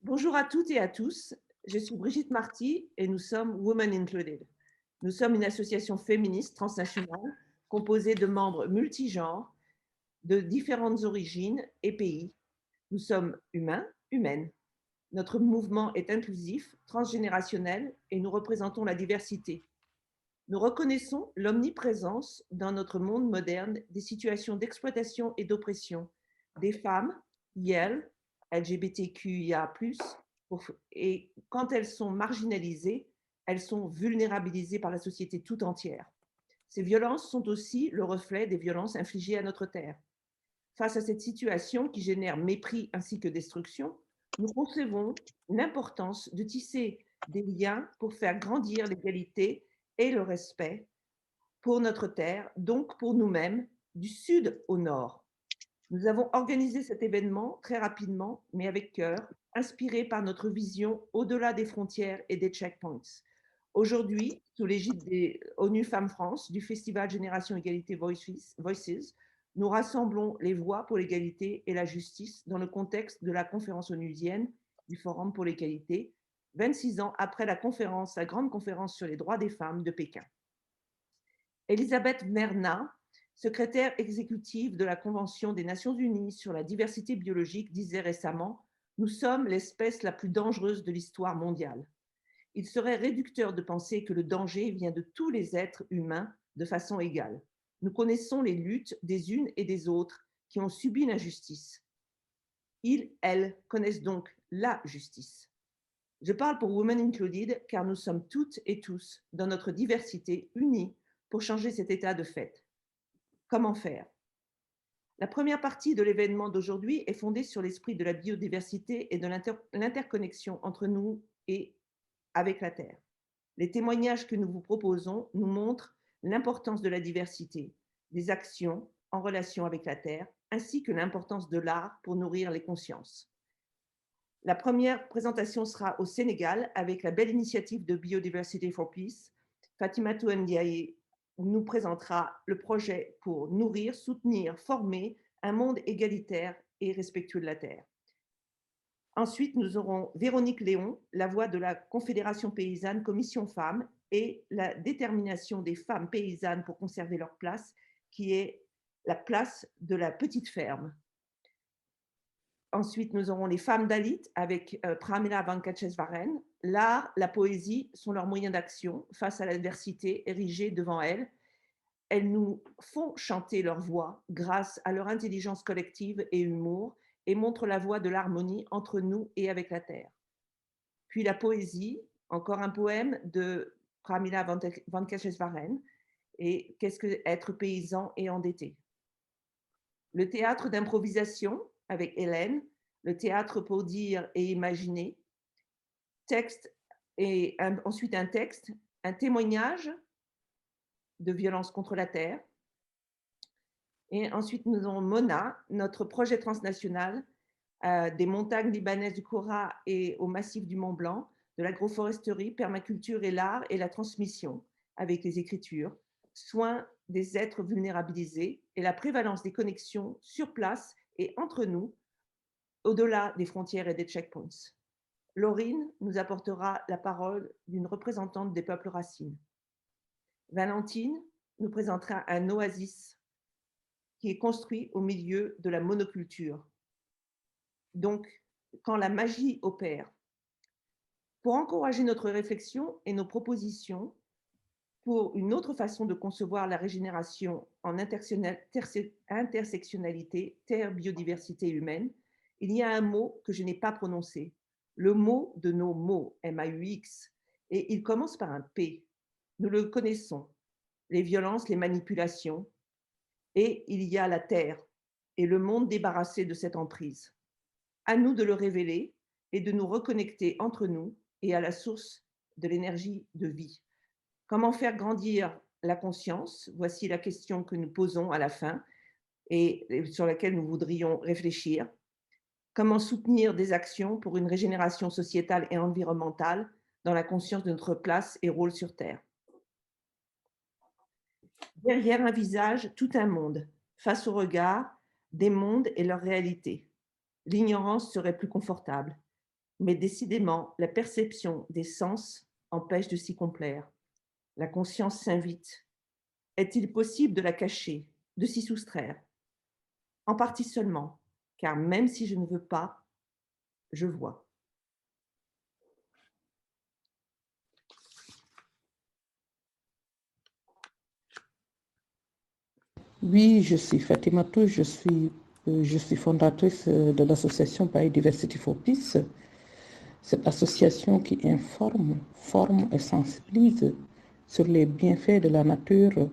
Bonjour à toutes et à tous, je suis Brigitte Marty et nous sommes Women Included. Nous sommes une association féministe transnationale composée de membres multigenres de différentes origines et pays. Nous sommes humains, humaines. Notre mouvement est inclusif, transgénérationnel et nous représentons la diversité. Nous reconnaissons l'omniprésence dans notre monde moderne des situations d'exploitation et d'oppression des femmes, elles, LGBTQIA+, et quand elles sont marginalisées, elles sont vulnérabilisées par la société tout entière. Ces violences sont aussi le reflet des violences infligées à notre terre. Face à cette situation qui génère mépris ainsi que destruction, nous concevons l'importance de tisser des liens pour faire grandir l'égalité et le respect pour notre terre, donc pour nous-mêmes, du sud au nord. Nous avons organisé cet événement très rapidement, mais avec cœur, inspiré par notre vision au-delà des frontières et des checkpoints. Aujourd'hui, sous l'égide des ONU Femmes France, du Festival Génération Égalité Voices, nous rassemblons les voix pour l'égalité et la justice dans le contexte de la conférence onusienne du Forum pour l'égalité, 26 ans après la grande conférence sur les droits des femmes de Pékin. Elisabeth Merna, secrétaire exécutive de la Convention des Nations Unies sur la diversité biologique, disait récemment « Nous sommes l'espèce la plus dangereuse de l'histoire mondiale ». Il serait réducteur de penser que le danger vient de tous les êtres humains de façon égale. Nous connaissons les luttes des unes et des autres qui ont subi l'injustice. Ils, elles, connaissent donc la justice. Je parle pour Women Included car nous sommes toutes et tous, dans notre diversité, unis pour changer cet état de fait. Comment faire? La première partie de l'événement d'aujourd'hui est fondée sur l'esprit de la biodiversité et de l'interconnexion entre nous et avec la Terre. Les témoignages que nous vous proposons nous montrent l'importance de la diversité, des actions en relation avec la Terre, ainsi que l'importance de l'art pour nourrir les consciences. La première présentation sera au Sénégal avec la belle initiative de Biodiversity for Peace. Fatimatou Ndiaye nous présentera le projet pour nourrir, soutenir, former un monde égalitaire et respectueux de la Terre. Ensuite, nous aurons Véronique Léon, la voix de la Confédération paysanne Commission Femmes et la détermination des femmes paysannes pour conserver leur place, qui est la place de la petite ferme. Ensuite, nous aurons les femmes Dalit avec Pramila Venkateswaran. L'art, la poésie sont leurs moyens d'action face à l'adversité érigée devant elles. Elles nous font chanter leur voix grâce à leur intelligence collective et humour et montrent la voie de l'harmonie entre nous et avec la terre. Puis la poésie, encore un poème de Pramila Venkateswaran. Et qu'est-ce que être paysan et endetté? Le théâtre d'improvisation avec Hélène, le théâtre pour dire et imaginer, texte et ensuite un texte, un témoignage de violence contre la terre. Et ensuite, nous avons Mona, notre projet transnational des montagnes libanaises du Koura et au massif du Mont Blanc, de l'agroforesterie, permaculture et l'art et la transmission avec les écritures, soins des êtres vulnérabilisés et la prévalence des connexions sur place et entre nous, au-delà des frontières et des checkpoints. Laurine nous apportera la parole d'une représentante des peuples racines. Valentine nous présentera un oasis qui est construit au milieu de la monoculture. Donc, quand la magie opère. Pour encourager notre réflexion et nos propositions pour une autre façon de concevoir la régénération en intersectionnalité, terre, biodiversité humaine, il y a un mot que je n'ai pas prononcé, le mot de nos mots, M-A-U-X, et il commence par un P. Nous le connaissons, les violences, les manipulations, et il y a la terre et le monde débarrassé de cette emprise. À nous de le révéler et de nous reconnecter entre nous et à la source de l'énergie de vie. Comment faire grandir la conscience? Voici la question que nous posons à la fin et sur laquelle nous voudrions réfléchir. Comment soutenir des actions pour une régénération sociétale et environnementale dans la conscience de notre place et rôle sur Terre? Derrière un visage, tout un monde, face au regard des mondes et leur réalité. L'ignorance serait plus confortable. Mais décidément, la perception des sens empêche de s'y complaire. La conscience s'invite. Est-il possible de la cacher, de s'y soustraire? En partie seulement, car même si je ne veux pas, je vois. Oui, je suis Fatima Tou, je suis fondatrice de l'association Biodiversity for Peace. Cette association qui informe, forme et sensibilise sur les bienfaits de la nature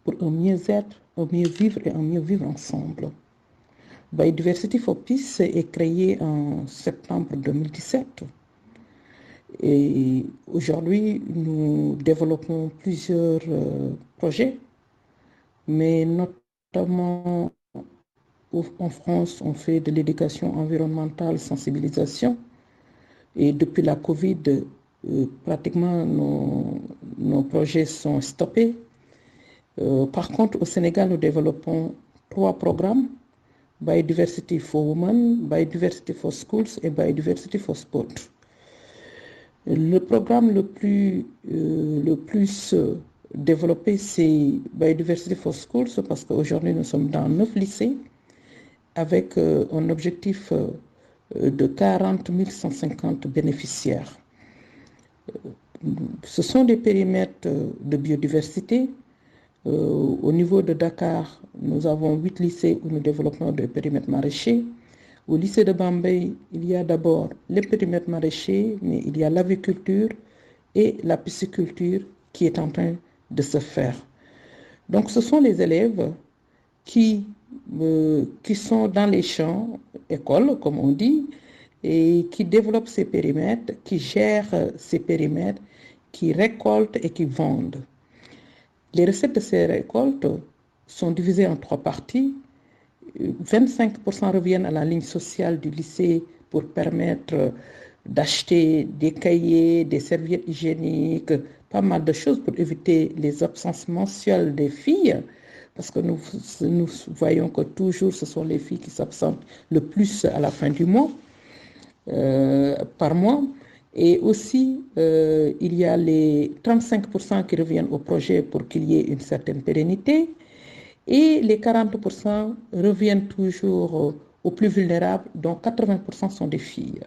pour un mieux-être, un mieux-vivre et un mieux-vivre ensemble. Biodiversity for Peace est créé en septembre 2017 et aujourd'hui nous développons plusieurs projets, mais notamment en France on fait de l'éducation environnementale, sensibilisation. Et depuis la Covid, pratiquement nos projets sont stoppés. Par contre, au Sénégal, nous développons 3 programmes: Biodiversity for Women, Biodiversity for Schools et Biodiversity for Sport. Le programme le plus développé, c'est Biodiversity for Schools, parce qu'aujourd'hui, nous sommes dans 9 lycées avec un objectif de 40 150 bénéficiaires. Ce sont des périmètres de biodiversité. Au niveau de Dakar, nous avons 8 lycées où nous développons des périmètres maraîchers. Au lycée de Bambey, il y a d'abord les périmètres maraîchers, mais il y a l'aviculture et la pisciculture qui est en train de se faire. Donc ce sont les élèves qui sont dans les champs, écoles comme on dit, et qui développent ces périmètres, qui gèrent ces périmètres, qui récoltent et qui vendent. Les recettes de ces récoltes sont divisées en 3 parties. 25% reviennent à la ligne sociale du lycée pour permettre d'acheter des cahiers, des serviettes hygiéniques, pas mal de choses pour éviter les absences mensuelles des filles, parce que nous voyons que toujours ce sont les filles qui s'absentent le plus à la fin du mois, par mois. Et aussi, il y a les 35% qui reviennent au projet pour qu'il y ait une certaine pérennité. Et les 40% reviennent toujours aux plus vulnérables, dont 80% sont des filles.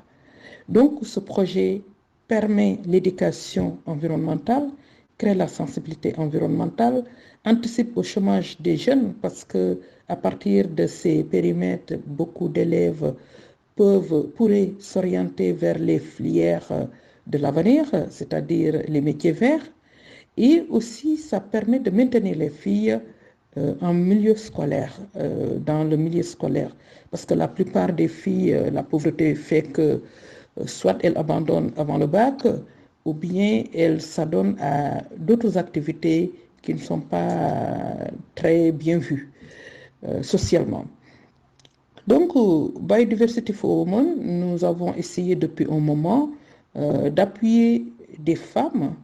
Donc, ce projet permet l'éducation environnementale, crée la sensibilité environnementale, anticipe au chômage des jeunes, parce que à partir de ces périmètres, beaucoup d'élèves pourraient s'orienter vers les filières de l'avenir, c'est-à-dire les métiers verts. Et aussi, ça permet de maintenir les filles en milieu scolaire, dans le milieu scolaire. Parce que la plupart des filles, la pauvreté fait que soit elles abandonnent avant le bac, ou bien elles s'adonnent à d'autres activités qui ne sont pas très bien vues socialement. Donc, Biodiversity for Women, nous avons essayé depuis un moment d'appuyer des femmes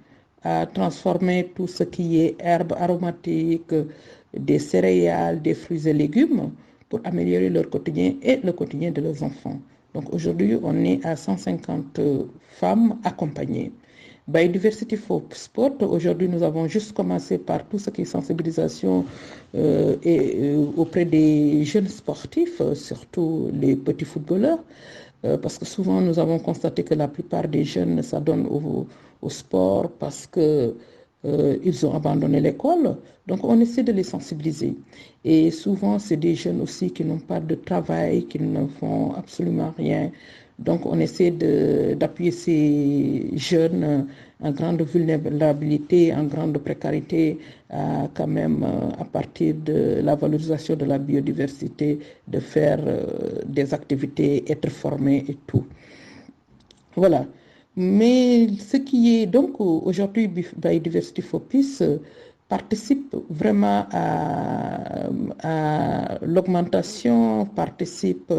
à transformer tout ce qui est herbes aromatiques, des céréales, des fruits et légumes pour améliorer leur quotidien et le quotidien de leurs enfants. Donc aujourd'hui, on est à 150 femmes accompagnées. Biodiversity for Sport, aujourd'hui, nous avons juste commencé par tout ce qui est sensibilisation auprès des jeunes sportifs, surtout les petits footballeurs, parce que souvent, nous avons constaté que la plupart des jeunes s'adonnent au sport parce que ils ont abandonné l'école. Donc, on essaie de les sensibiliser. Et souvent, c'est des jeunes aussi qui n'ont pas de travail, qui ne font absolument rien. Donc, on essaie d'appuyer ces jeunes en grande vulnérabilité, en grande précarité, quand même, à partir de la valorisation de la biodiversité, de faire des activités, être formés et tout. Voilà. Mais ce qui est donc aujourd'hui Biodiversity for Peace participe vraiment à l'augmentation, participe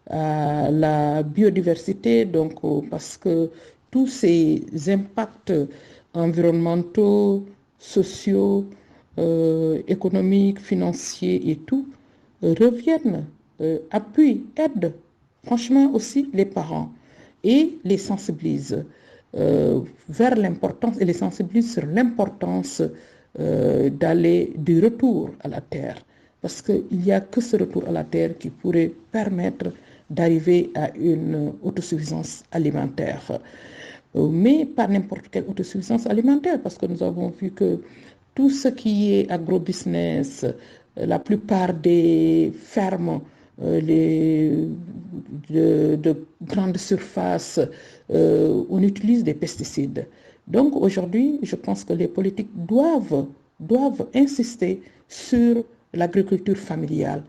à la biodiversité, donc parce que tous ces impacts environnementaux, sociaux, économiques, financiers et tout reviennent, appuient, aident franchement aussi les parents. et les sensibilise vers l'importance et les sensibilise sur l'importance d'aller du retour à la terre. Parce qu'il n'y a que ce retour à la terre qui pourrait permettre d'arriver à une autosuffisance alimentaire. Mais pas n'importe quelle autosuffisance alimentaire, parce que nous avons vu que tout ce qui est agrobusiness, la plupart des fermes de grandes surfaces, on utilise des pesticides. Donc aujourd'hui, je pense que les politiques doivent insister sur l'agriculture familiale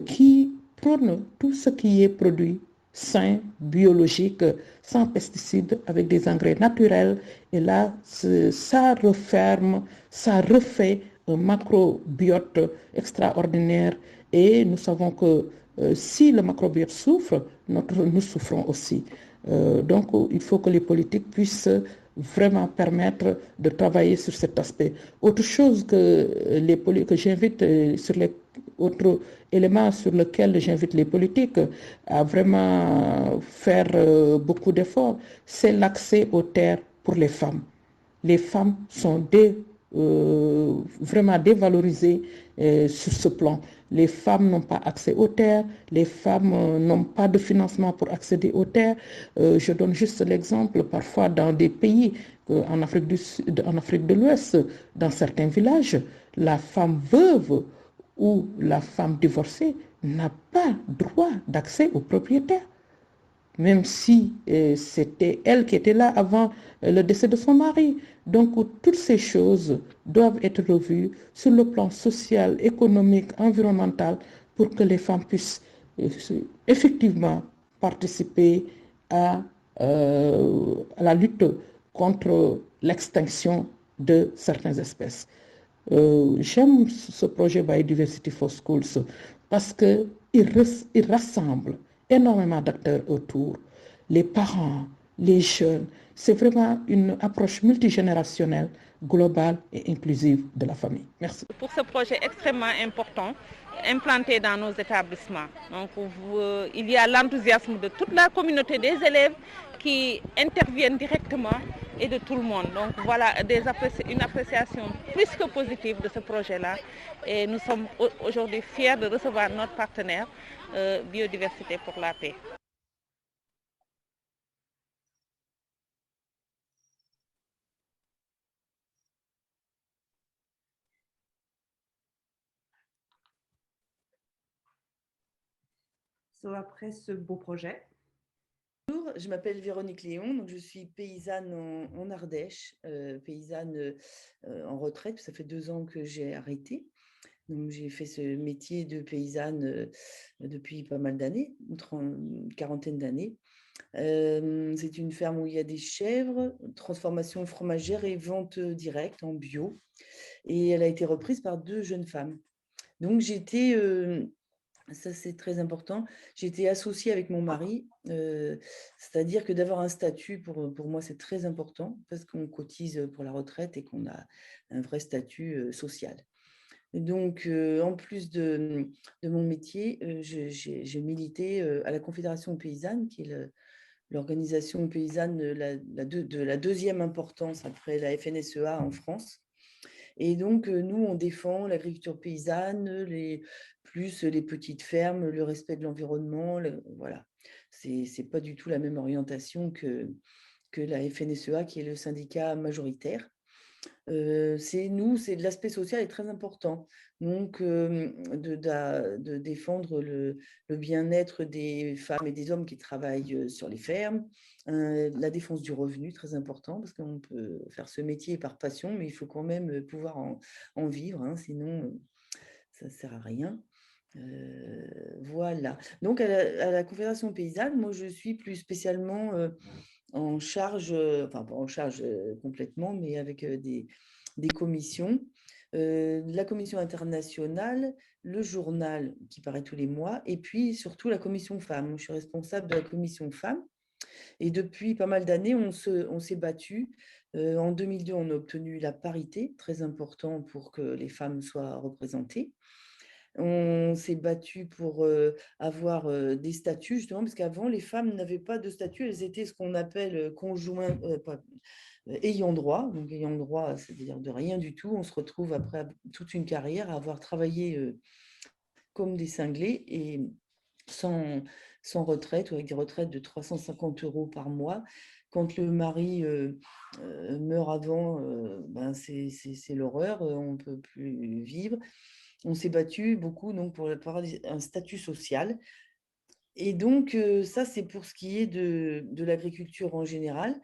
qui prône tout ce qui est produit sain, biologique, sans pesticides, avec des engrais naturels. Et là, ça referme, ça refait un macrobiote extraordinaire. Et nous savons que si le macrobiote souffre, nous souffrons aussi. Donc, il faut que les politiques puissent vraiment permettre de travailler sur cet aspect. Autre chose que j'invite sur les autres éléments sur lesquels j'invite les politiques à vraiment faire beaucoup d'efforts, c'est l'accès aux terres pour les femmes. Les femmes sont vraiment dévalorisées sur ce plan. Les femmes n'ont pas accès aux terres, les femmes n'ont pas de financement pour accéder aux terres. Je donne juste l'exemple, parfois dans des pays, en Afrique de l'Ouest, dans certains villages, la femme veuve ou la femme divorcée n'a pas droit d'accès aux propriétaires, même si c'était elle qui était là avant le décès de son mari. Donc, toutes ces choses doivent être revues sur le plan social, économique, environnemental, pour que les femmes puissent effectivement participer à la lutte contre l'extinction de certaines espèces. J'aime ce projet Biodiversity for Schools parce qu'il rassemble énormément d'acteurs autour, les parents, les jeunes. C'est vraiment une approche multigénérationnelle, globale et inclusive de la famille. Merci. Pour ce projet extrêmement important, implanté dans nos établissements. Donc, il y a l'enthousiasme de toute la communauté des élèves qui interviennent directement et de tout le monde. Donc voilà une appréciation plus que positive de ce projet-là. Et nous sommes aujourd'hui fiers de recevoir notre partenaire Biodiversité pour la paix. Après ce beau projet. Bonjour, je m'appelle Véronique Léon, donc je suis paysanne en Ardèche, paysanne en retraite. Ça fait 2 ans que j'ai arrêté. Donc j'ai fait ce métier de paysanne depuis pas mal d'années, une quarantaine d'années. C'est une ferme où il y a des chèvres, transformation fromagère et vente directe en bio. Et elle a été reprise par 2 jeunes femmes. Donc j'étais... ça, c'est très important. J'ai été associée avec mon mari, c'est-à-dire que d'avoir un statut, pour moi, c'est très important parce qu'on cotise pour la retraite et qu'on a un vrai statut social. Donc, en plus de mon métier, j'ai milité à la Confédération paysanne, qui est l'organisation paysanne de la deuxième importance après la FNSEA en France. Et donc, nous, on défend l'agriculture paysanne, plus les petites fermes, le respect de l'environnement. Voilà. Ce n'est pas du tout la même orientation que la FNSEA, qui est le syndicat majoritaire. C'est l'aspect social est très important. Donc, de défendre le bien-être des femmes et des hommes qui travaillent sur les fermes, la défense du revenu, très important, parce qu'on peut faire ce métier par passion, mais il faut quand même pouvoir en vivre, hein, sinon ça ne sert à rien. Voilà. Donc, à la Confédération paysanne, moi, je suis plus spécialement en charge, enfin pas en charge complètement, mais avec des commissions. La commission internationale, le journal qui paraît tous les mois, et puis surtout la commission femmes. Je suis responsable de la commission femmes. Et depuis pas mal d'années, on s'est battu. En 2002, on a obtenu la parité, très important pour que les femmes soient représentées. On s'est battu pour avoir des statuts, justement, parce qu'avant, les femmes n'avaient pas de statut, elles étaient ce qu'on appelle conjoints, ayant droit. Donc, ayant droit, c'est-à-dire de rien du tout. On se retrouve après toute une carrière à avoir travaillé comme des cinglés et sans retraite, ou avec des retraites de 350 € par mois. Quand le mari meurt avant, ben c'est l'horreur, on ne peut plus vivre. On s'est battu beaucoup donc, pour avoir un statut social. Et donc, ça, c'est pour ce qui est de l'agriculture en général.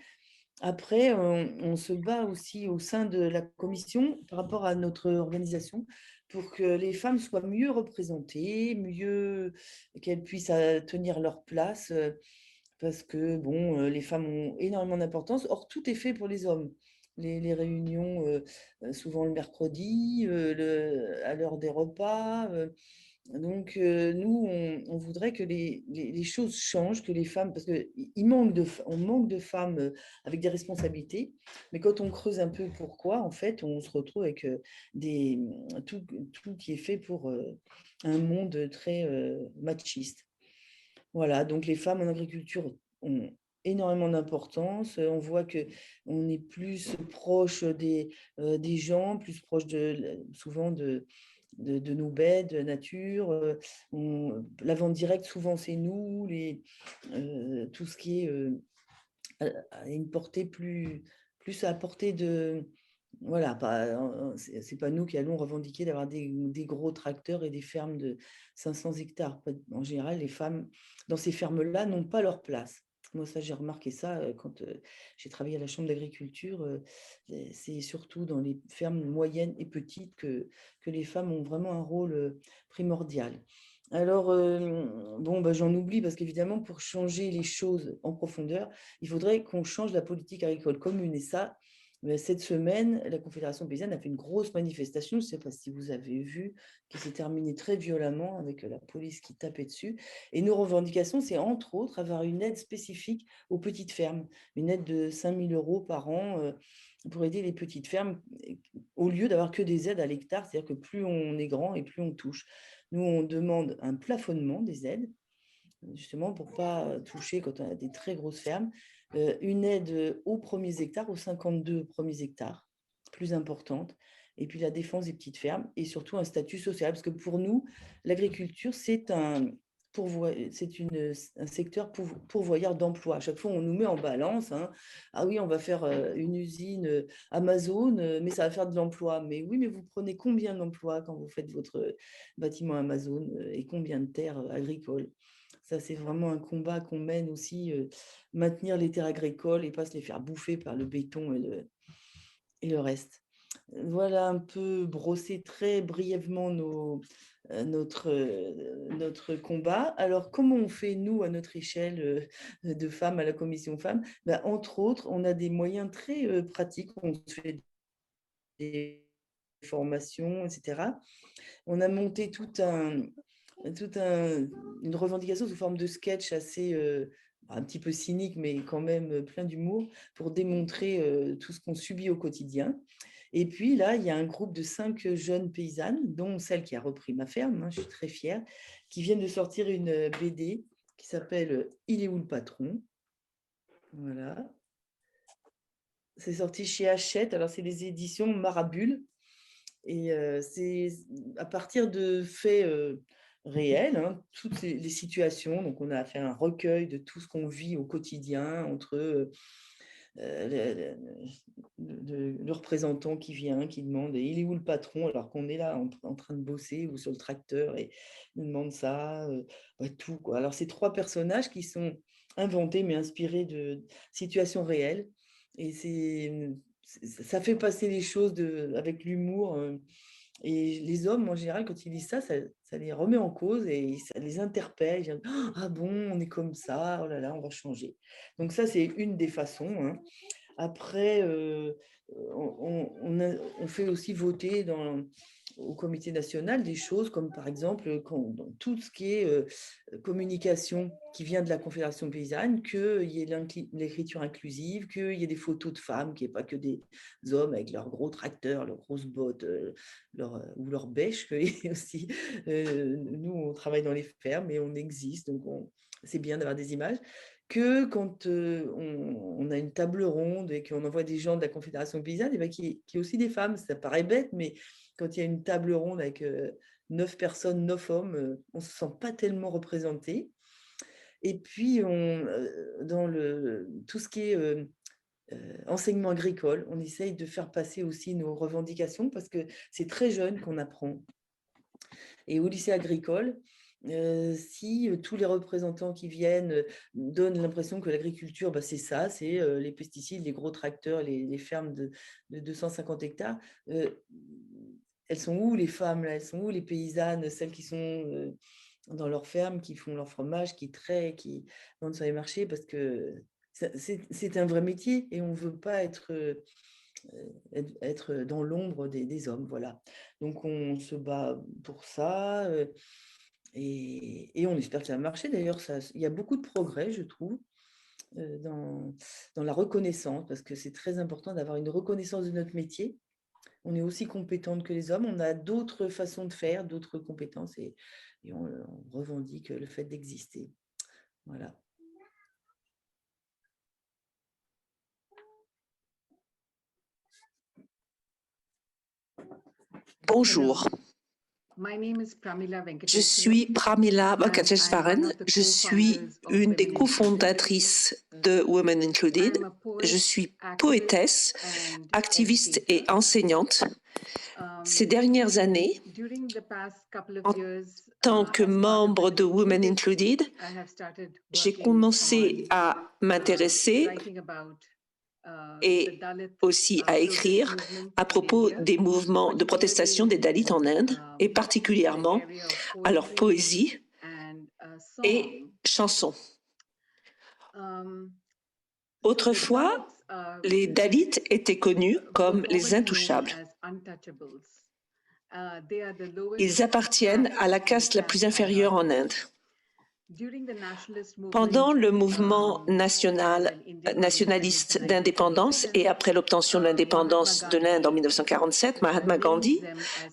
Après, on se bat aussi au sein de la commission par rapport à notre organisation pour que les femmes soient mieux représentées, qu'elles puissent tenir leur place, parce que bon, les femmes ont énormément d'importance. Or, tout est fait pour les hommes. Les réunions, souvent le mercredi, à l'heure des repas. Donc, nous, on voudrait que les choses changent, que les femmes, parce qu'on manque de femmes avec des responsabilités, mais quand on creuse un peu pourquoi, en fait, on se retrouve avec tout qui est fait pour un monde très machiste. Voilà, donc les femmes en agriculture ont énormément d'importance. On voit qu'on est plus proche des gens, plus proche souvent de nos bêtes, de la nature. La vente directe, souvent, c'est nous. Tout ce qui est à une portée plus à portée de... Voilà, c'est pas nous qui allons revendiquer d'avoir des gros tracteurs et des fermes de 500 hectares. En général, les femmes dans ces fermes-là n'ont pas leur place. Moi, ça, j'ai remarqué ça quand j'ai travaillé à la Chambre d'agriculture. C'est surtout dans les fermes moyennes et petites que les femmes ont vraiment un rôle primordial. Alors, bon, bah, j'en oublie parce qu'évidemment, pour changer les choses en profondeur, il faudrait qu'on change la politique agricole commune. Et ça, cette semaine, la Confédération paysanne a fait une grosse manifestation, je ne sais pas si vous avez vu, qui s'est terminée très violemment avec la police qui tapait dessus. Et nos revendications, c'est entre autres avoir une aide spécifique aux petites fermes, une aide de 5 000 € par an pour aider les petites fermes, au lieu d'avoir que des aides à l'hectare, c'est-à-dire que plus on est grand et plus on touche. Nous, on demande un plafonnement des aides, justement pour ne pas toucher quand on a des très grosses fermes, une aide aux premiers hectares, aux 52 premiers hectares, plus importante, et puis la défense des petites fermes, et surtout un statut social, parce que pour nous, l'agriculture, c'est un secteur pourvoyeur d'emploi. À chaque fois, on nous met en balance. Hein. Ah oui, on va faire une usine Amazon, mais ça va faire de l'emploi. Mais oui, mais vous prenez combien d'emplois quand vous faites votre bâtiment Amazon et combien de terres agricoles? Ça, c'est vraiment un combat qu'on mène aussi, maintenir les terres agricoles et pas se les faire bouffer par le béton et le reste. Voilà un peu brosser très brièvement notre combat. Alors, comment on fait, nous, à notre échelle de femmes à la Commission Femmes? Ben, entre autres, on a des moyens très pratiques. On se fait des formations, etc. On a monté une revendication sous forme de sketch assez un petit peu cynique, mais quand même plein d'humour, pour démontrer tout ce qu'on subit au quotidien. Et puis là, il y a un groupe de 5 jeunes paysannes, dont celle qui a repris ma ferme, hein, je suis très fière, qui viennent de sortir une BD qui s'appelle « Il est où le patron ?» Voilà. C'est sorti chez Hachette, alors c'est les éditions Marabule. Et c'est à partir de faits réels, hein, toutes les situations. Donc, on a fait un recueil de tout ce qu'on vit au quotidien entre le représentant qui vient, qui demande il est où le patron, alors qu'on est là en train de bosser ou sur le tracteur et il demande ça, tout, quoi. Alors, c'est 3 personnages qui sont inventés mais inspirés de situations réelles. Et ça fait passer les choses avec l'humour. Et les hommes, en général, quand ils lisent ça, ça les remet en cause et ça les interpelle. Ils disent, ah bon, on est comme ça, oh là là, on va changer. Donc ça, c'est une des façons. Hein. Après, on fait aussi voter au comité national des choses comme par exemple dans tout ce qui est communication qui vient de la Confédération paysanne, qu'il y ait l'écriture inclusive, qu'il y ait des photos de femmes, qu'il n'y ait pas que des hommes avec leurs gros tracteurs, leurs grosses bottes ou leurs bêches. Aussi, nous, on travaille dans les fermes et on existe, donc c'est bien d'avoir des images. Que quand on a une table ronde et qu'on envoie des gens de la Confédération paysanne, qui est aussi des femmes, ça paraît bête, mais quand il y a une table ronde avec 9 personnes, 9 hommes, on ne se sent pas tellement représenté. Et puis, dans tout ce qui est enseignement agricole, on essaye de faire passer aussi nos revendications parce que c'est très jeune qu'on apprend. Et au lycée agricole, si tous les représentants qui viennent donnent l'impression que l'agriculture, c'est ça, c'est les pesticides, les gros tracteurs, les fermes de 250 hectares, elles sont où les femmes là? Elles sont où les paysannes, celles qui sont dans leurs fermes, qui font leur fromage, qui traient, qui vendent sur les marchés? Parce que c'est un vrai métier et on ne veut pas être dans l'ombre des hommes, voilà. Donc on se bat pour ça et on espère que ça va marcher. D'ailleurs, il y a beaucoup de progrès, je trouve, dans la reconnaissance, parce que c'est très important d'avoir une reconnaissance de notre métier. On est aussi compétente que les hommes, on a d'autres façons de faire, d'autres compétences et on revendique le fait d'exister. Voilà. Bonjour, je suis Pramila Venkateswaran, je suis une des cofondatrices de Women Included. Je suis poétesse, activiste et enseignante. Ces dernières années, en tant que membre de Women Included, j'ai commencé à m'intéresser et aussi à écrire à propos des mouvements de protestation des Dalits en Inde, et particulièrement à leur poésie et chansons. Autrefois, les Dalits étaient connus comme les intouchables. Ils appartiennent à la caste la plus inférieure en Inde. Pendant le mouvement nationaliste d'indépendance et après l'obtention de l'indépendance de l'Inde en 1947, Mahatma Gandhi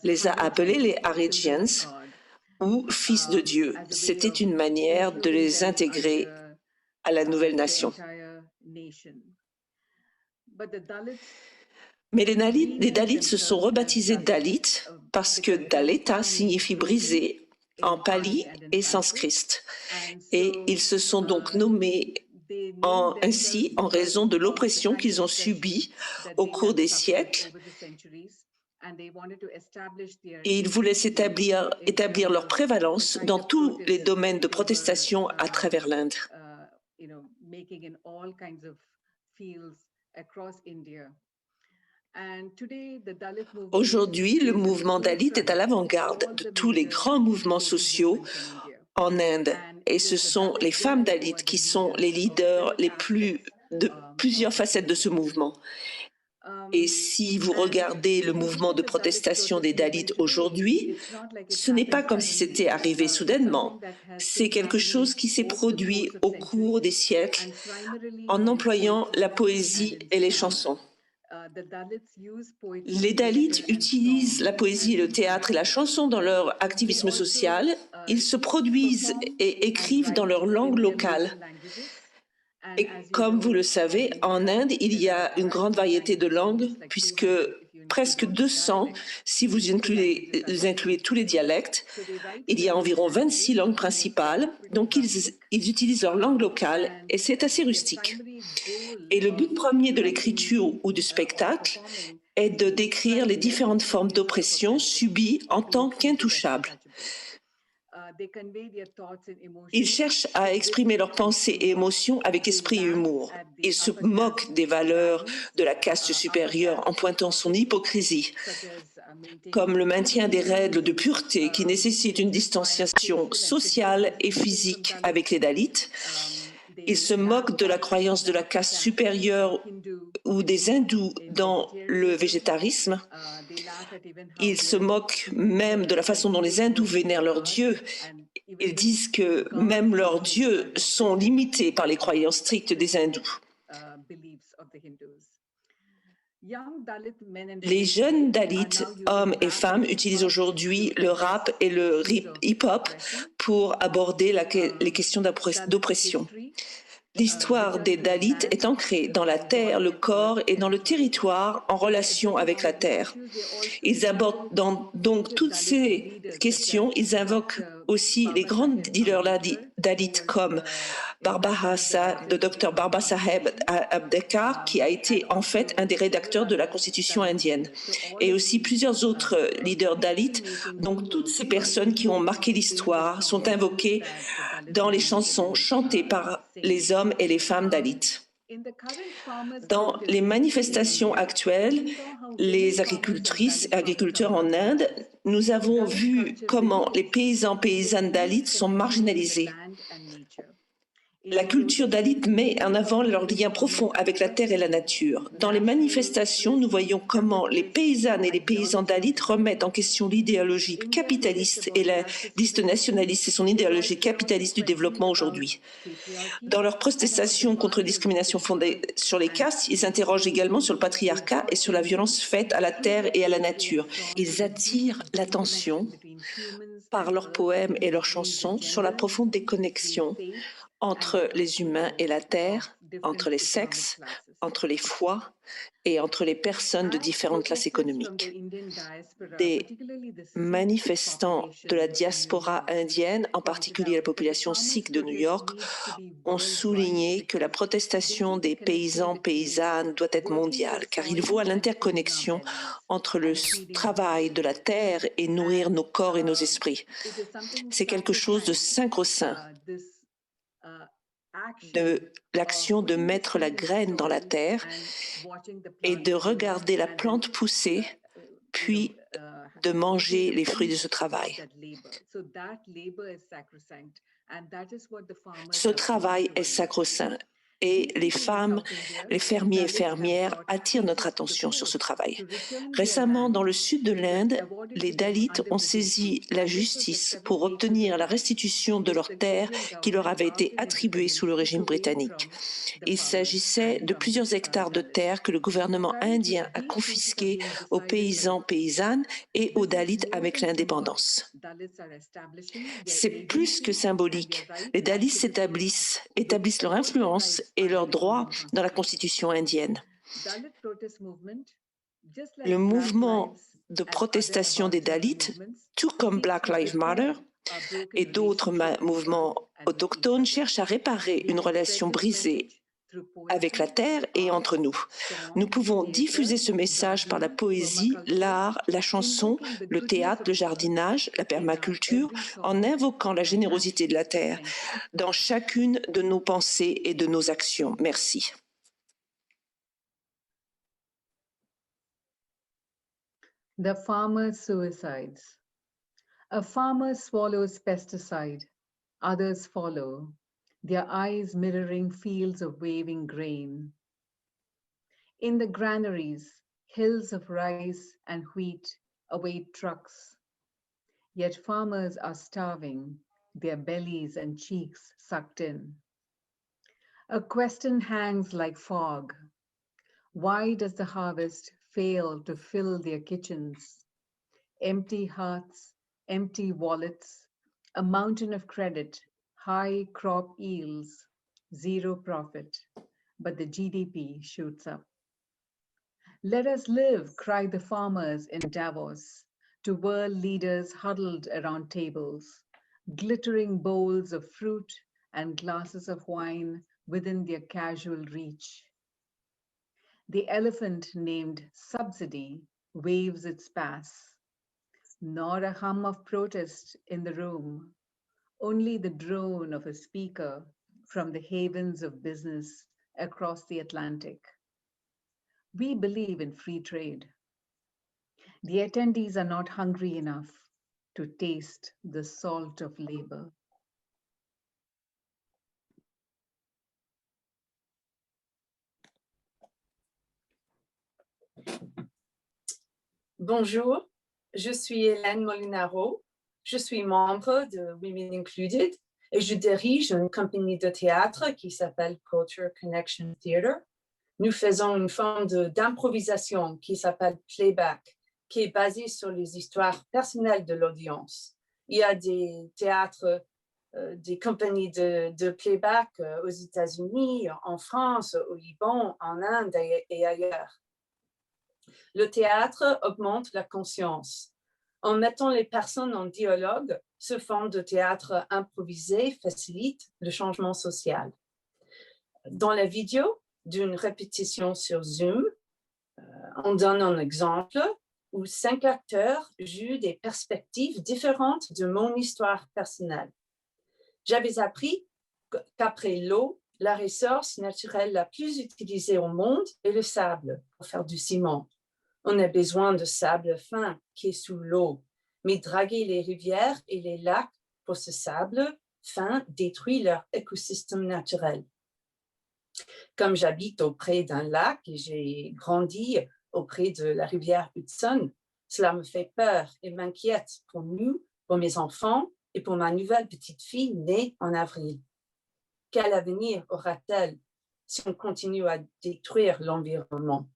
les a appelés les Harijians ou fils de Dieu. C'était une manière de les intégrer à la nouvelle nation. Mais les Dalits se sont rebaptisés Dalits parce que Dalita signifie briser en pali et sanskrit. Et ils se sont donc nommés ainsi en raison de l'oppression qu'ils ont subie au cours des siècles. Et ils voulaient établir leur prévalence dans tous les domaines de protestation à travers l'Inde. Aujourd'hui, le mouvement Dalit est à l'avant-garde de tous les grands mouvements sociaux en Inde. Et ce sont les femmes Dalits qui sont les leaders de plusieurs facettes de ce mouvement. Et si vous regardez le mouvement de protestation des Dalits aujourd'hui, ce n'est pas comme si c'était arrivé soudainement. C'est quelque chose qui s'est produit au cours des siècles en employant la poésie et les chansons. Les Dalits utilisent la poésie, le théâtre et la chanson dans leur activisme social. Ils se produisent et écrivent dans leur langue locale. Et comme vous le savez, en Inde, il y a une grande variété de langues, puisque presque 200, si vous incluez tous les dialectes, il y a environ 26 langues principales, donc ils utilisent leur langue locale et c'est assez rustique. Et le but premier de l'écriture ou du spectacle est de décrire les différentes formes d'oppression subies en tant qu'intouchables. Ils cherchent à exprimer leurs pensées et émotions avec esprit et humour. Ils se moquent des valeurs de la caste supérieure en pointant son hypocrisie, comme le maintien des règles de pureté qui nécessitent une distanciation sociale et physique avec les Dalits. Ils se moquent de la croyance de la caste supérieure ou des hindous dans le végétarisme. Ils se moquent même de la façon dont les hindous vénèrent leurs dieux. Ils disent que même leurs dieux sont limités par les croyances strictes des hindous. Les jeunes Dalits, hommes et femmes, utilisent aujourd'hui le rap et le hip-hop pour aborder les questions d'oppression. L'histoire des Dalits est ancrée dans la terre, le corps et dans le territoire en relation avec la terre. Ils abordent donc toutes ces questions. Ils invoquent aussi les grands dealers Dalits comme le Dr Baba Saheb Ambedkar, qui a été en fait un des rédacteurs de la Constitution indienne, et aussi plusieurs autres leaders Dalits. Donc toutes ces personnes qui ont marqué l'histoire sont invoquées dans les chansons chantées par les hommes et les femmes Dalits. Dans les manifestations actuelles, les agricultrices et agriculteurs en Inde, nous avons vu comment les paysans et paysannes Dalits sont marginalisés. La culture Dalit met en avant leur lien profond avec la terre et la nature. Dans les manifestations, nous voyons comment les paysannes et les paysans Dalits remettent en question l'idéologie capitaliste et la liste nationaliste et son idéologie capitaliste du développement aujourd'hui. Dans leurs protestations contre les discriminations fondées sur les castes, ils s'interrogent également sur le patriarcat et sur la violence faite à la terre et à la nature. Ils attirent l'attention par leurs poèmes et leurs chansons sur la profonde déconnexion entre les humains et la terre, entre les sexes, entre les foi et entre les personnes de différentes classes économiques. Des manifestants de la diaspora indienne, en particulier la population sikh de New York, ont souligné que la protestation des paysans paysannes doit être mondiale, car ils voient l'interconnexion entre le travail de la terre et nourrir nos corps et nos esprits. C'est quelque chose de sacro-saint, de l'action de mettre la graine dans la terre et de regarder la plante pousser, puis de manger les fruits de ce travail. Ce travail est sacro-saint. Et les femmes, les fermiers et fermières attirent notre attention sur ce travail. Récemment, dans le sud de l'Inde, les Dalits ont saisi la justice pour obtenir la restitution de leurs terres qui leur avaient été attribuées sous le régime britannique. Il s'agissait de plusieurs hectares de terres que le gouvernement indien a confisqués aux paysans, paysannes et aux Dalits avec l'indépendance. C'est plus que symbolique. Les Dalits établissent leur influence et leurs droits dans la constitution indienne. Le mouvement de protestation des Dalits, tout comme Black Lives Matter et d'autres mouvements autochtones, cherchent à réparer une relation brisée avec la terre et entre nous. Nous pouvons diffuser ce message par la poésie, l'art, la chanson, le théâtre, le jardinage, la permaculture, en invoquant la générosité de la terre dans chacune de nos pensées et de nos actions. Merci. The farmer's suicides. A farmer swallows pesticide, others follow, their eyes mirroring fields of waving grain. In the granaries, hills of rice and wheat await trucks. Yet farmers are starving, their bellies and cheeks sucked in. A question hangs like fog. Why does the harvest fail to fill their kitchens? Empty hearts, empty wallets, a mountain of credit, high crop yields, zero profit, but the GDP shoots up. Let us live, cry the farmers in Davos, to world leaders huddled around tables, glittering bowls of fruit and glasses of wine within their casual reach. The elephant named subsidy waves its pass, not a hum of protest in the room, only the drone of a speaker from the havens of business across the Atlantic. We believe in free trade. The attendees are not hungry enough to taste the salt of labor. Bonjour, je suis Hélène Molinaro. Je suis membre de Women Included et je dirige une compagnie de théâtre qui s'appelle Culture Connection Theatre. Nous faisons une forme d'improvisation qui s'appelle Playback, qui est basée sur les histoires personnelles de l'audience. Il y a des théâtres, des compagnies de playback aux États-Unis, en France, au Liban, en Inde et ailleurs. Le théâtre augmente la conscience. En mettant les personnes en dialogue, ce forme de théâtre improvisé facilite le changement social. Dans la vidéo d'une répétition sur Zoom, on donne un exemple où 5 acteurs jouent des perspectives différentes de mon histoire personnelle. J'avais appris qu'après l'eau, la ressource naturelle la plus utilisée au monde est le sable pour faire du ciment. On a besoin de sable fin qui est sous l'eau, mais draguer les rivières et les lacs pour ce sable fin détruit leur écosystème naturel. Comme j'habite auprès d'un lac et j'ai grandi auprès de la rivière Hudson, cela me fait peur et m'inquiète pour nous, pour mes enfants et pour ma nouvelle petite fille née en avril. Quel avenir aura-t-elle si on continue à détruire l'environnement?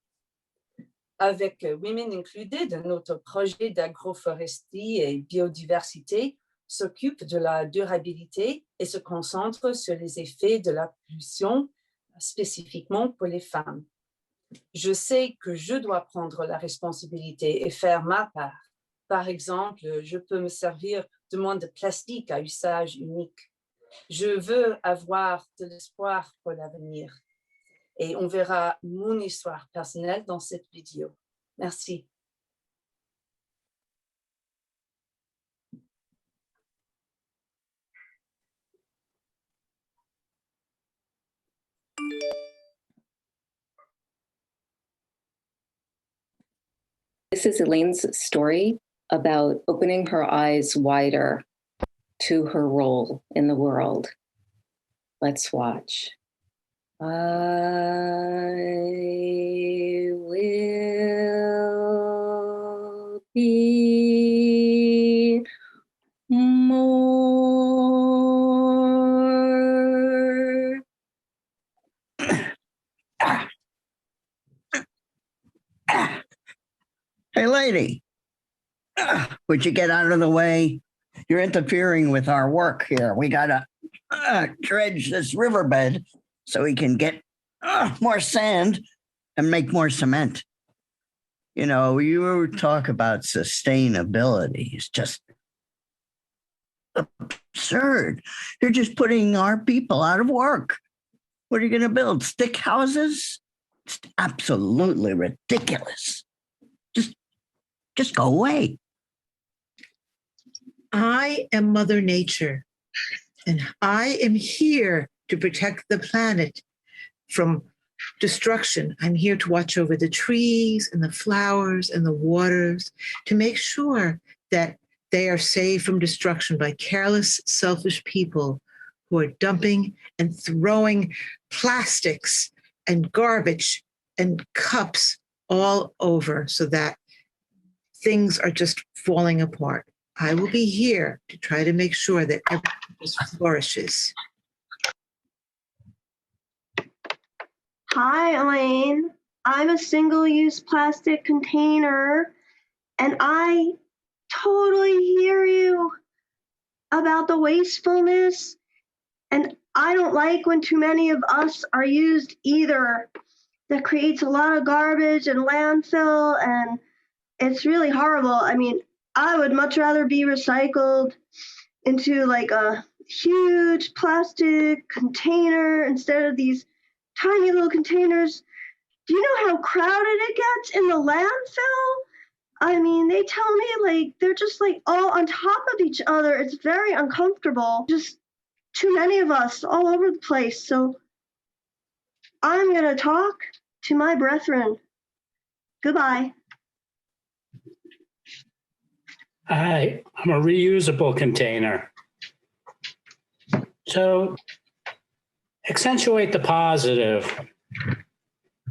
Avec Women Included, notre projet d'agroforesterie et biodiversité s'occupe de la durabilité et se concentre sur les effets de la pollution, spécifiquement pour les femmes. Je sais que je dois prendre la responsabilité et faire ma part. Par exemple, je peux me servir de moins de plastique à usage unique. Je veux avoir de l'espoir pour l'avenir. Et on verra mon histoire personnelle dans cette vidéo. Merci. This is Elaine's story about opening her eyes wider to her role in the world. Let's watch. I will be more. Hey, lady, would you get out of the way? You're interfering with our work here. We gotta dredge this riverbed so we can get more sand and make more cement. You know, you talk about sustainability. It's just absurd. You're just putting our people out of work. What are you going to build? Stick houses? It's absolutely ridiculous. Just go away. I am Mother Nature, and I am here to protect the planet from destruction. I'm here to watch over the trees and the flowers and the waters to make sure that they are saved from destruction by careless, selfish people who are dumping and throwing plastics and garbage and cups all over so that things are just falling apart. I will be here to try to make sure that everything just flourishes. Hi, Elaine. I'm a single-use plastic container, and I totally hear you about the wastefulness, and I don't like when too many of us are used either. That creates a lot of garbage and landfill, and it's really horrible. I mean, I would much rather be recycled into like a huge plastic container instead of these tiny little containers. Do you know how crowded it gets in the landfill? I mean, they tell me like they're just like all on top of each other. It's very uncomfortable. Just too many of us all over the place. So I'm going to talk to my brethren. Goodbye. I'm a reusable container. So accentuate the positive. A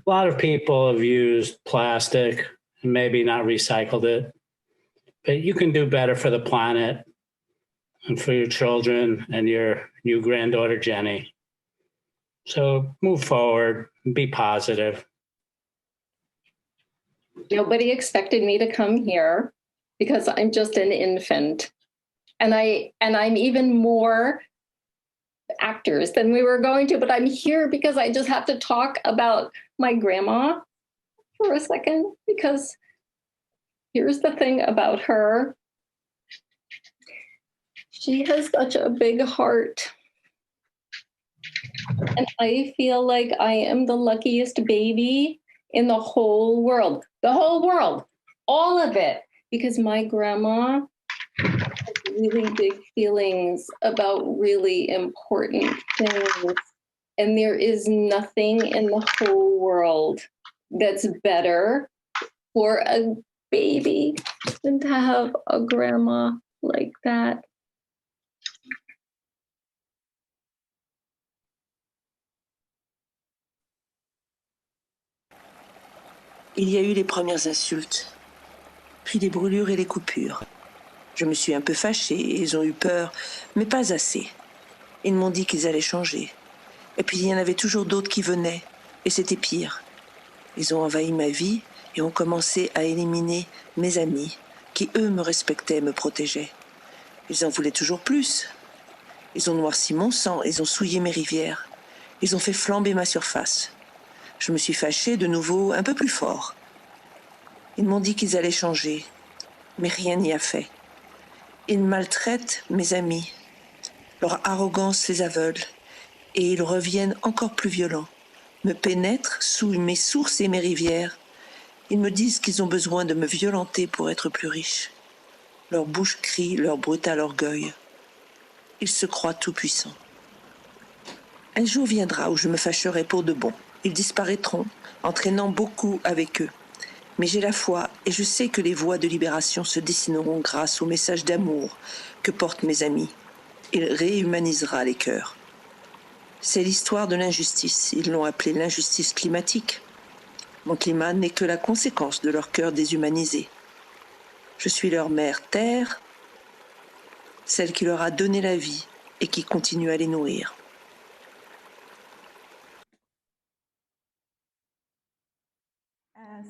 lot of people have used plastic and maybe not recycled it. But you can do better for the planet and for your children and your new granddaughter, Jenny. So move forward and be positive. Nobody expected me to come here because I'm just an infant. And I'm even more actors than we were going to, but I'm here because I just have to talk about my grandma for a second, because here's the thing about her. She has such a big heart. And I feel like I am the luckiest baby in the whole world, all of it, because my grandma has really big feelings about really important things. And there is nothing in the whole world that's better for a baby than to have a grandma like that. Il y a eu les premières insultes, puis les brûlures et les coupures. Je me suis un peu fâchée et ils ont eu peur, mais pas assez. Ils m'ont dit qu'ils allaient changer. Et puis il y en avait toujours d'autres qui venaient, et c'était pire. Ils ont envahi ma vie et ont commencé à éliminer mes amis, qui eux me respectaient et me protégeaient. Ils en voulaient toujours plus. Ils ont noirci mon sang, ils ont souillé mes rivières. Ils ont fait flamber ma surface. Je me suis fâchée de nouveau un peu plus fort. Ils m'ont dit qu'ils allaient changer, mais rien n'y a fait. Ils maltraitent mes amis. Leur arrogance les aveugle, et ils reviennent encore plus violents, me pénètrent sous mes sources et mes rivières. Ils me disent qu'ils ont besoin de me violenter pour être plus riches. Leur bouche crie leur brutal orgueil. Ils se croient tout-puissants. Un jour viendra où je me fâcherai pour de bon. Ils disparaîtront, entraînant beaucoup avec eux. Mais j'ai la foi et je sais que les voies de libération se dessineront grâce au message d'amour que portent mes amis. Il réhumanisera les cœurs. C'est l'histoire de l'injustice. Ils l'ont appelée l'injustice climatique. Mon climat n'est que la conséquence de leur cœur déshumanisé. Je suis leur mère terre, celle qui leur a donné la vie et qui continue à les nourrir.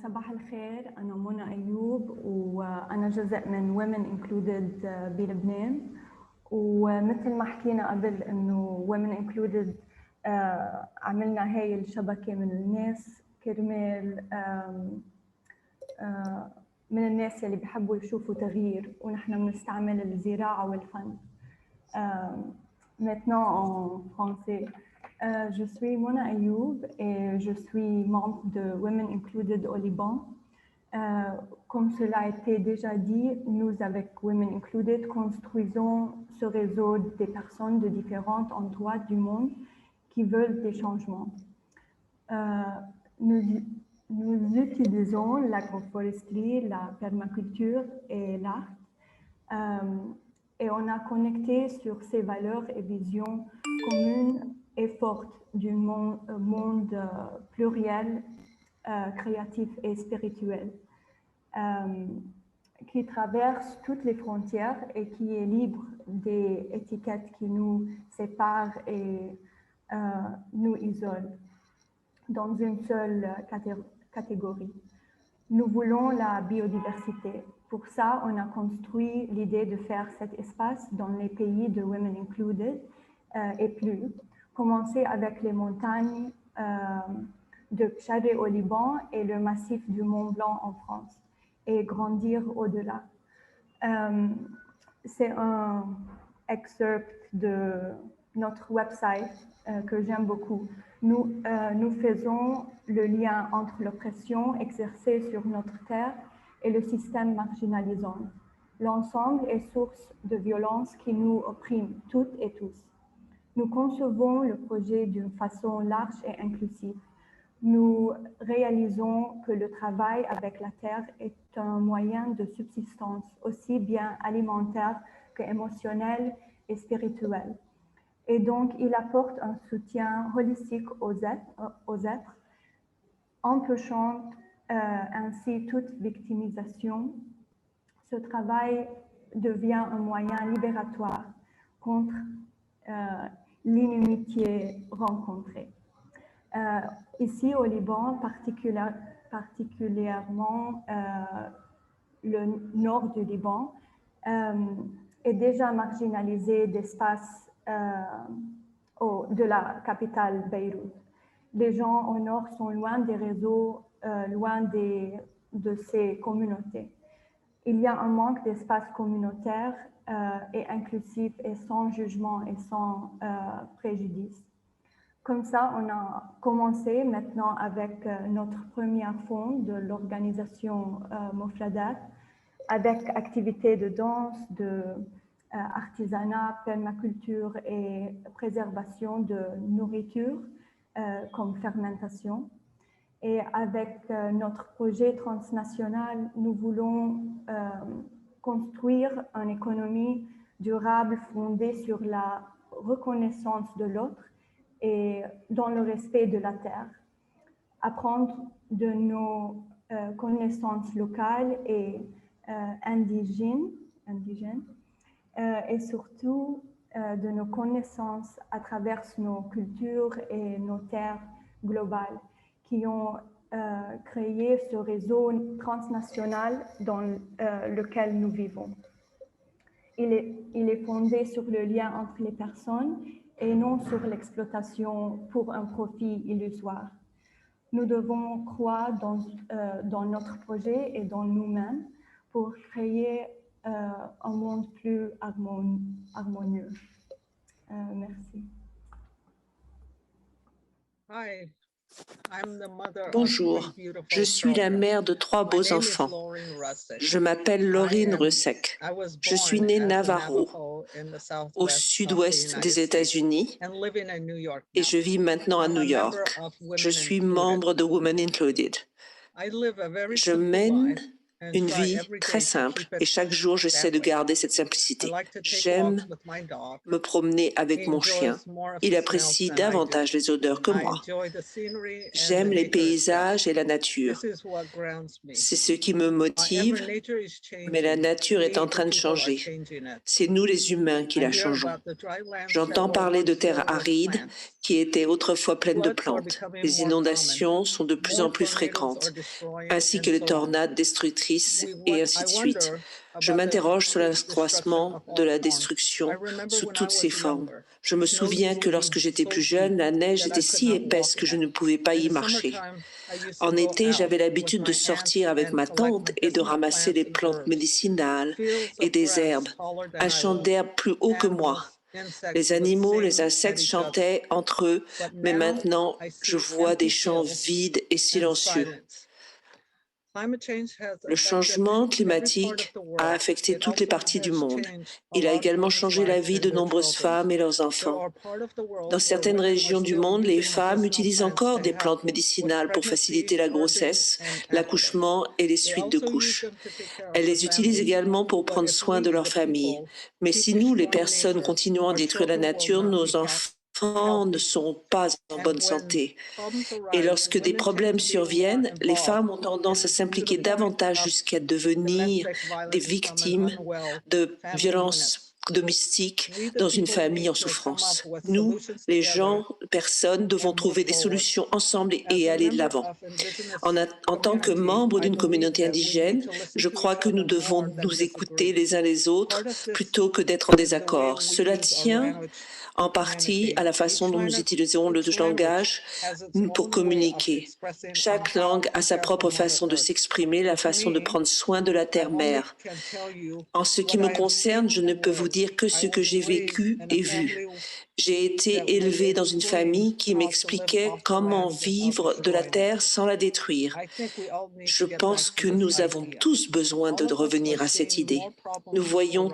صباح الخير، أنا منى أيوب وأنا جزء من Women Included بلبنان. ومثل ما حكينا قبل إنه Women Included عملنا هاي الشبكة من الناس كرمال من الناس اللي بيحبوا يشوفوا تغيير، ونحن بنستعمل الزراعة والفن. Maintenant en français. Je suis Mona Ayoub et je suis membre de Women Included au Liban. Comme cela a été déjà dit, nous avec Women Included construisons ce réseau des personnes de différents endroits du monde qui veulent des changements. Nous utilisons l'agroforesterie, la permaculture et l'art. Et on a connecté sur ces valeurs et visions communes et fortes du monde pluriel, créatif et spirituel, qui traverse toutes les frontières et qui est libre des étiquettes qui nous séparent et nous isolent dans une seule catégorie. Nous voulons la biodiversité. Pour ça, on a construit l'idée de faire cet espace dans les pays de Women Included et plus. Commencer avec les montagnes de Pchadé au Liban et le massif du Mont Blanc en France et grandir au-delà. C'est un excerpt de notre website que j'aime beaucoup. Nous faisons le lien entre l'oppression exercée sur notre terre et le système marginalisant. L'ensemble est source de violence qui nous opprime toutes et tous. Nous concevons le projet d'une façon large et inclusive. Nous réalisons que le travail avec la terre est un moyen de subsistance aussi bien alimentaire qu'émotionnel et spirituel. Et donc, il apporte un soutien holistique aux êtres, empêchant ainsi toute victimisation, ce travail devient un moyen libératoire contre l'inimitié rencontrée. Ici au Liban, particulièrement le nord du Liban, est déjà marginalisé d'espace de la capitale Beyrouth. Les gens au nord sont loin des réseaux, loin de ces communautés. Il y a un manque d'espace communautaire et inclusif et sans jugement et sans préjudice. Comme ça, on a commencé maintenant avec notre premier fonds de l'organisation Mofladat, avec activités de danse, de artisanat, permaculture et préservation de nourriture comme fermentation. Et avec notre projet transnational, nous voulons construire une économie durable fondée sur la reconnaissance de l'autre et dans le respect de la terre. Apprendre de nos connaissances locales et indigènes et surtout de nos connaissances à travers nos cultures et nos terres globales qui ont créé ce réseau transnational dans lequel nous vivons. Il est fondé sur le lien entre les personnes et non sur l'exploitation pour un profit illusoire. Nous devons croire dans notre projet et dans nous-mêmes pour créer un monde plus harmonieux. Merci. Bonjour, je suis la mère de 3 beaux enfants. Je m'appelle Laurine Russek. Je suis née Navajo, au sud-ouest des États-Unis, et je vis maintenant à New York. Je suis membre de Women Included. Je mène une vie très simple et chaque jour j'essaie de garder cette simplicité. J'aime me promener avec mon chien. Il apprécie davantage les odeurs que moi. J'aime les paysages et la nature. C'est ce qui me motive, mais la nature est en train de changer. C'est nous les humains qui la changeons. J'entends parler de terres arides qui étaient autrefois pleines de plantes. Les inondations sont de plus en plus fréquentes, ainsi que les tornades destructrices et ainsi de suite. Je m'interroge sur l'accroissement de la destruction sous toutes ses formes. Je me souviens que lorsque j'étais plus jeune, la neige était si épaisse que je ne pouvais pas y marcher. En été, j'avais l'habitude de sortir avec ma tante et de ramasser les plantes médicinales et des herbes, un champ d'herbes plus haut que moi. Les animaux, les insectes chantaient entre eux, mais maintenant, je vois des champs vides et silencieux. Le changement climatique a affecté toutes les parties du monde. Il a également changé la vie de nombreuses femmes et leurs enfants. Dans certaines régions du monde, les femmes utilisent encore des plantes médicinales pour faciliter la grossesse, l'accouchement et les suites de couches. Elles les utilisent également pour prendre soin de leur famille. Mais si nous, les personnes, continuons à détruire la nature, nos enfants ne sont pas en bonne santé. Et lorsque des problèmes surviennent, les femmes ont tendance à s'impliquer davantage jusqu'à devenir des victimes de violences domestiques dans une famille en souffrance. Nous, les gens, personnes, devons trouver des solutions ensemble et aller de l'avant. En tant que membres d'une communauté indigène, je crois que nous devons nous écouter les uns les autres plutôt que d'être en désaccord. Cela tient en partie à la façon dont nous utilisons le langage pour communiquer. Chaque langue a sa propre façon de s'exprimer, la façon de prendre soin de la terre-mère. En ce qui me concerne, je ne peux vous dire que ce que j'ai vécu et vu. J'ai été élevée dans une famille qui m'expliquait comment vivre de la terre sans la détruire. Je pense que nous avons tous besoin de revenir à cette idée. Nous voyons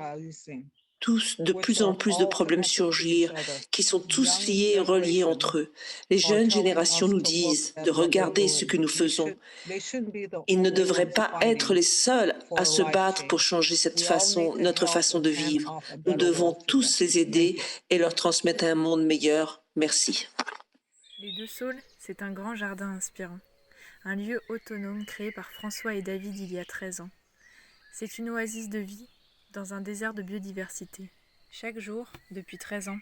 tous de plus en plus de problèmes surgir, qui sont tous liés et reliés entre eux. Les jeunes générations nous disent de regarder ce que nous faisons. Ils ne devraient pas être les seuls à se battre pour changer notre façon de vivre. Nous devons tous les aider et leur transmettre un monde meilleur. Merci. Les Deux Saules, c'est un grand jardin inspirant. un lieu autonome créé par François et David il y a 13 ans. C'est une oasis de vie dans un désert de biodiversité. Chaque jour, depuis 13 ans,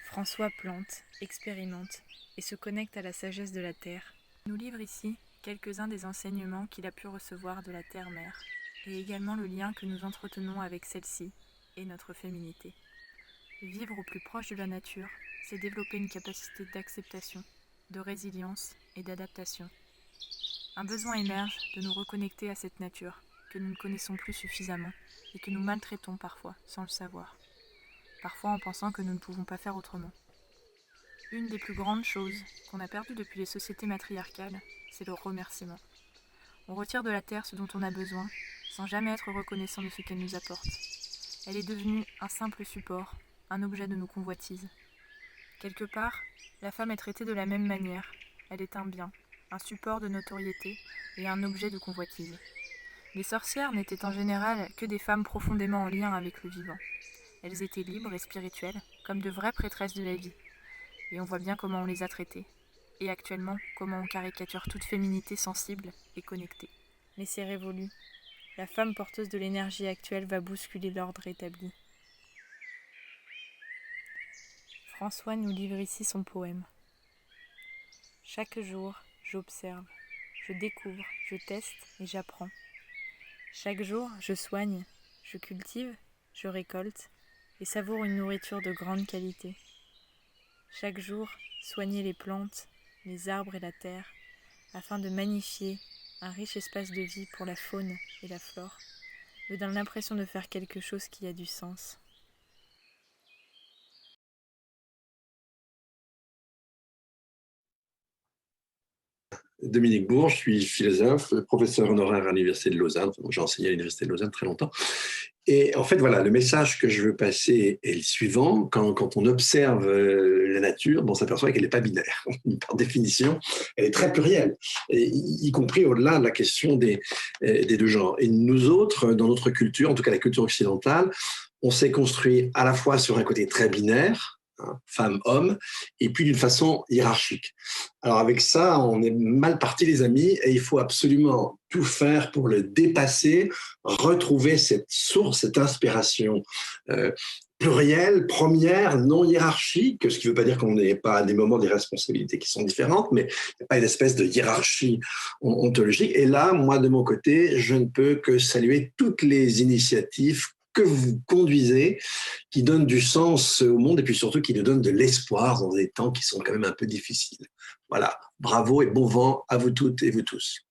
François plante, expérimente et se connecte à la sagesse de la terre. Il nous livre ici quelques-uns des enseignements qu'il a pu recevoir de la terre-mère et également le lien que nous entretenons avec celle-ci et notre féminité. Vivre au plus proche de la nature, c'est développer une capacité d'acceptation, de résilience et d'adaptation. Un besoin émerge de nous reconnecter à cette nature que nous ne connaissons plus suffisamment et que nous maltraitons parfois sans le savoir. Parfois en pensant que nous ne pouvons pas faire autrement. Une des plus grandes choses qu'on a perdues depuis les sociétés matriarcales, c'est le remerciement. On retire de la terre ce dont on a besoin, sans jamais être reconnaissant de ce qu'elle nous apporte. Elle est devenue un simple support, un objet de nos convoitises. Quelque part, la femme est traitée de la même manière. Elle est un bien, un support de notoriété et un objet de convoitise. Les sorcières n'étaient en général que des femmes profondément en lien avec le vivant. Elles étaient libres et spirituelles, comme de vraies prêtresses de la vie. Et on voit bien comment on les a traitées. Et actuellement, comment on caricature toute féminité sensible et connectée. Mais c'est révolu. La femme porteuse de l'énergie actuelle va bousculer l'ordre établi. François nous livre ici son poème. Chaque jour, j'observe, je découvre, je teste et j'apprends. Chaque jour, je soigne, je cultive, je récolte et savoure une nourriture de grande qualité. Chaque jour, soigner les plantes, les arbres et la terre, afin de magnifier un riche espace de vie pour la faune et la flore, me donne l'impression de faire quelque chose qui a du sens. Dominique Bourges, je suis philosophe, professeur honoraire à l'Université de Lausanne. J'ai enseigné à l'Université de Lausanne très longtemps. Et en fait, voilà, le message que je veux passer est le suivant. Quand on observe la nature, on s'aperçoit qu'elle n'est pas binaire. Par définition, elle est très plurielle, y compris au-delà de la question des deux genres. Et nous autres, dans notre culture, en tout cas la culture occidentale, on s'est construit à la fois sur un côté très binaire, femme-homme, et puis d'une façon hiérarchique. Alors avec ça, on est mal parti les amis, et il faut absolument tout faire pour le dépasser, retrouver cette source, cette inspiration plurielle, première, non hiérarchique, ce qui ne veut pas dire qu'on n'est pas à des moments des responsabilités qui sont différentes, mais il n'y a pas une espèce de hiérarchie ontologique. Et là, moi de mon côté, je ne peux que saluer toutes les initiatives que vous conduisez, qui donnent du sens au monde et puis surtout qui nous donnent de l'espoir dans des temps qui sont quand même un peu difficiles. Voilà, bravo et bon vent à vous toutes et vous tous.